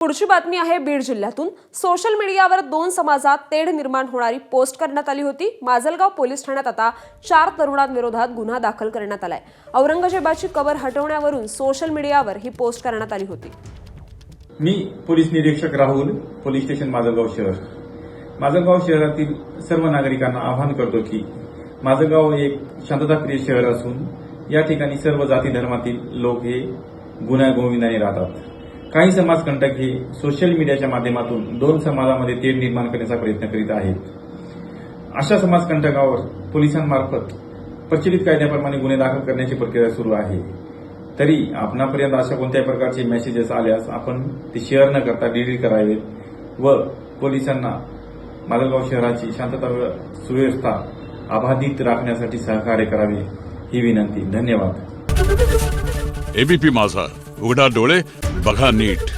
पुढची बातमी आहे बीड जिल्ह्यातून। सोशल मीडियावर दोन समाजात तेढ निर्माण होणारी पोस्ट करण्यात आली होती। माजलगाव पोलीस ठाण्यात आता 4 तरुणांविरोधात गुन्हा दाखल करण्यात आलाय। औरंगजेबाची कबर हटवण्यावरून सोशल मीडियावर ही पोस्ट करण्यात आली होती। मी पोलीस निरीक्षक राहुल, पोलीस स्टेशन माजलगाव शहर। माजलगाव शहरातील सर्व नागरिकांना आवाहन करतो की माजलगाव एक शांतताप्रिय शहर असून या ठिकाणी सर्व जाती धर्मातील लोक हे गुण्यागोविंदाने राहतात। काही समाजकंटक हे सोशल मीडियाच्या माध्यमातून दोन समाजामध्ये तेढ निर्माण करण्याचा प्रयत्न करीत आहेत। अशा समाजकंटकावर पोलिसांमार्फत प्रचलित कायद्याप्रमाणे गुन्हे दाखल करण्याची प्रक्रिया सुरू आहे। तरी आपणापर्यंत अशा कोणत्याही प्रकारचे मेसेजेस आल्यास आपण ते शेअर न करता डिलीट करावेत व पोलिसांना माजलगाव शहराची शांतता व सुव्यवस्था अबाधित राखण्यासाठी सहकार्य करावे ही विनंती। धन्यवाद। एबीपी माझा, उघडा डोळे बघा नीट।